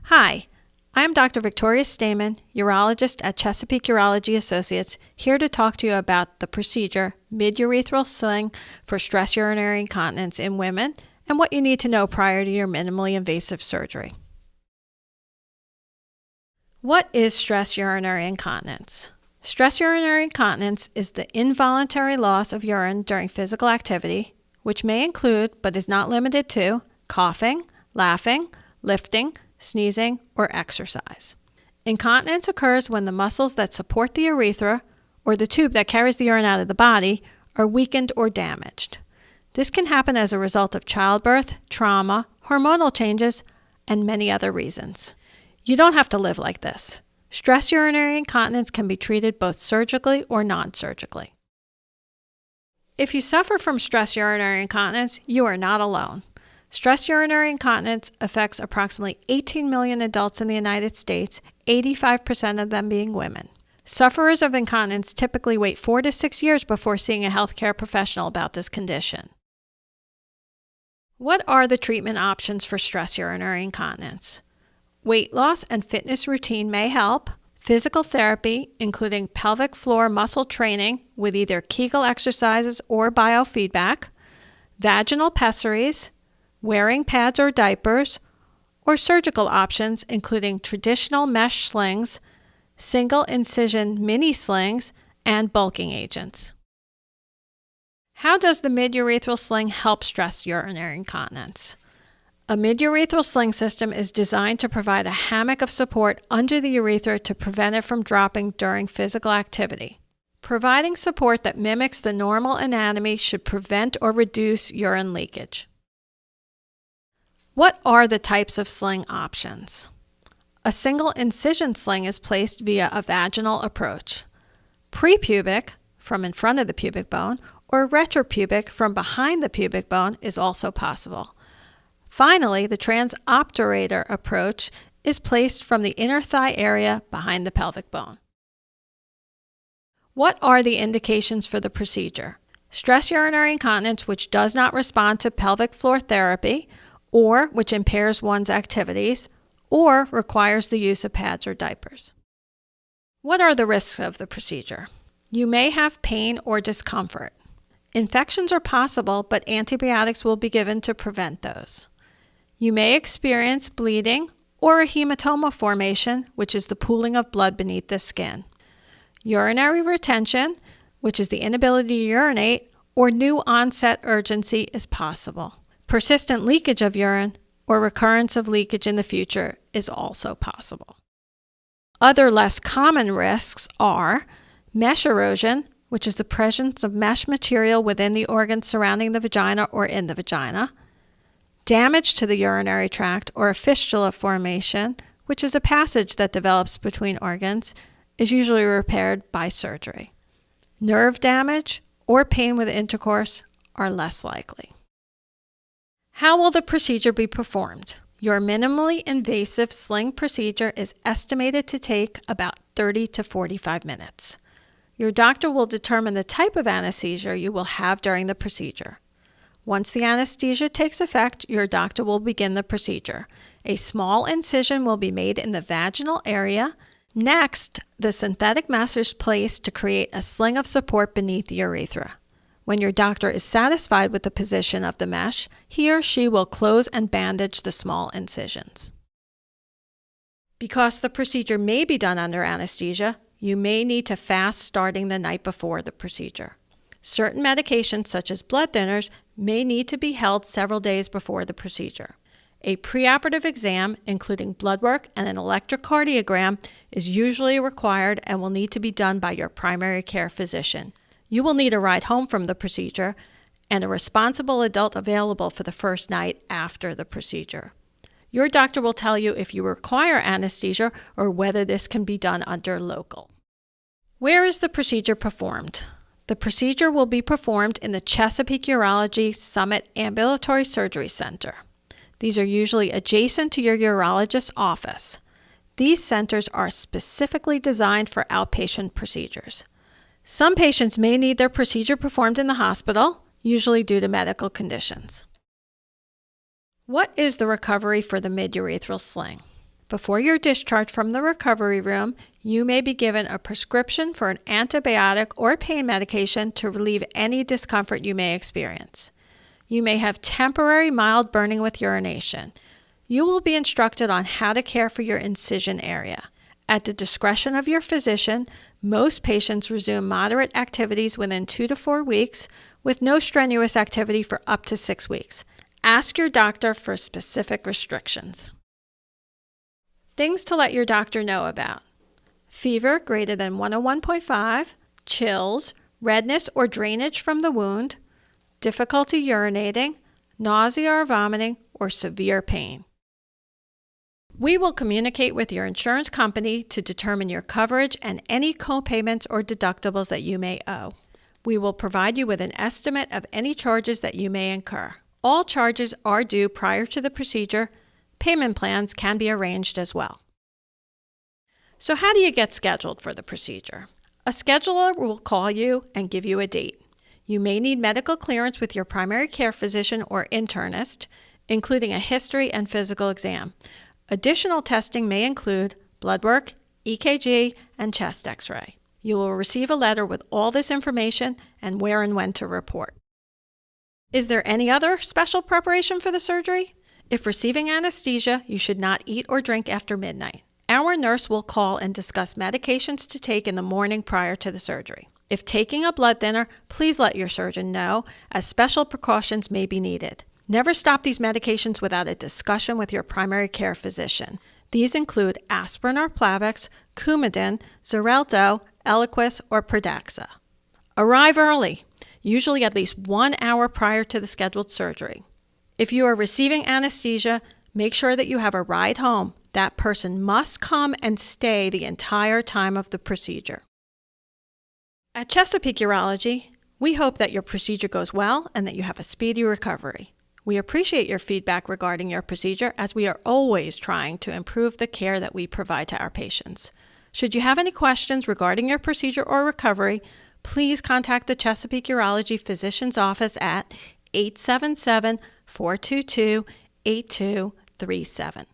Hi, I'm Dr. Victoria Staiman, urologist at Chesapeake Urology Associates, here to talk to you about the procedure mid-urethral sling for stress urinary incontinence in women and what you need to know prior to your minimally invasive surgery. What is stress urinary incontinence? Stress urinary incontinence is the involuntary loss of urine during physical activity, which may include, but is not limited to, coughing, laughing, lifting, sneezing, or exercise. Incontinence occurs when the muscles that support the urethra, or the tube that carries the urine out of the body, are weakened or damaged. This can happen as a result of childbirth, trauma, hormonal changes, and many other reasons. You don't have to live like this. Stress urinary incontinence can be treated both surgically or non-surgically. If you suffer from stress urinary incontinence, you are not alone. Stress urinary incontinence affects approximately 18 million adults in the United States, 85% of them being women. Sufferers of incontinence typically wait 4 to 6 years before seeing a healthcare professional about this condition. What are the treatment options for stress urinary incontinence? Weight loss and fitness routine may help. Physical therapy, including pelvic floor muscle training with either Kegel exercises or biofeedback, vaginal pessaries, wearing pads or diapers, or surgical options including traditional mesh slings, single incision mini slings, and bulking agents. How does the mid-urethral sling help stress urinary incontinence? A mid-urethral sling system is designed to provide a hammock of support under the urethra to prevent it from dropping during physical activity. Providing support that mimics the normal anatomy should prevent or reduce urine leakage. What are the types of sling options? A single incision sling is placed via a vaginal approach. Prepubic, from in front of the pubic bone, or retropubic, from behind the pubic bone, is also possible. Finally, the transobturator approach is placed from the inner thigh area behind the pelvic bone. What are the indications for the procedure? Stress urinary incontinence which does not respond to pelvic floor therapy, or which impairs one's activities, or requires the use of pads or diapers. What are the risks of the procedure? You may have pain or discomfort. Infections are possible, but antibiotics will be given to prevent those. You may experience bleeding or a hematoma formation, which is the pooling of blood beneath the skin. Urinary retention, which is the inability to urinate, or new onset urgency is possible. Persistent leakage of urine or recurrence of leakage in the future is also possible. Other less common risks are mesh erosion, which is the presence of mesh material within the organs surrounding the vagina or in the vagina, damage to the urinary tract or a fistula formation, which is a passage that develops between organs, is usually repaired by surgery. Nerve damage or pain with intercourse are less likely. How will the procedure be performed? Your minimally invasive sling procedure is estimated to take about 30 to 45 minutes. Your doctor will determine the type of anesthesia you will have during the procedure. Once the anesthesia takes effect, your doctor will begin the procedure. A small incision will be made in the vaginal area. Next, the synthetic mesh is placed to create a sling of support beneath the urethra. When your doctor is satisfied with the position of the mesh, he or she will close and bandage the small incisions. Because the procedure may be done under anesthesia, you may need to fast starting the night before the procedure. Certain medications, such as blood thinners, may need to be held several days before the procedure. A preoperative exam, including blood work and an electrocardiogram, is usually required and will need to be done by your primary care physician. You will need a ride home from the procedure and a responsible adult available for the first night after the procedure. Your doctor will tell you if you require anesthesia or whether this can be done under local. Where is the procedure performed? The procedure will be performed in the Chesapeake Urology Summit Ambulatory Surgery Center. These are usually adjacent to your urologist's office. These centers are specifically designed for outpatient procedures. Some patients may need their procedure performed in the hospital, usually due to medical conditions. What is the recovery for the mid-urethral sling? Before you're discharged from the recovery room, you may be given a prescription for an antibiotic or pain medication to relieve any discomfort you may experience. You may have temporary mild burning with urination. You will be instructed on how to care for your incision area. At the discretion of your physician, most patients resume moderate activities within 2 to 4 weeks, with no strenuous activity for up to 6 weeks. Ask your doctor for specific restrictions. Things to let your doctor know about: fever greater than 101.5, chills, redness or drainage from the wound, difficulty urinating, nausea or vomiting, or severe pain. We will communicate with your insurance company to determine your coverage and any co-payments or deductibles that you may owe. We will provide you with an estimate of any charges that you may incur. All charges are due prior to the procedure. Payment plans can be arranged as well. So how do you get scheduled for the procedure? A scheduler will call you and give you a date. You may need medical clearance with your primary care physician or internist, including a history and physical exam. Additional testing may include blood work, EKG, and chest X-ray. You will receive a letter with all this information and where and when to report. Is there any other special preparation for the surgery? If receiving anesthesia, you should not eat or drink after midnight. Our nurse will call and discuss medications to take in the morning prior to the surgery. If taking a blood thinner, please let your surgeon know, as special precautions may be needed. Never stop these medications without a discussion with your primary care physician. These include aspirin or Plavix, Coumadin, Xarelto, Eliquis, or Pradaxa. Arrive early, usually at least 1 hour prior to the scheduled surgery. If you are receiving anesthesia, make sure that you have a ride home. That person must come and stay the entire time of the procedure. At Chesapeake Urology, we hope that your procedure goes well and that you have a speedy recovery. We appreciate your feedback regarding your procedure, as we are always trying to improve the care that we provide to our patients. Should you have any questions regarding your procedure or recovery, please contact the Chesapeake Urology Physician's Office at 877-422-8237.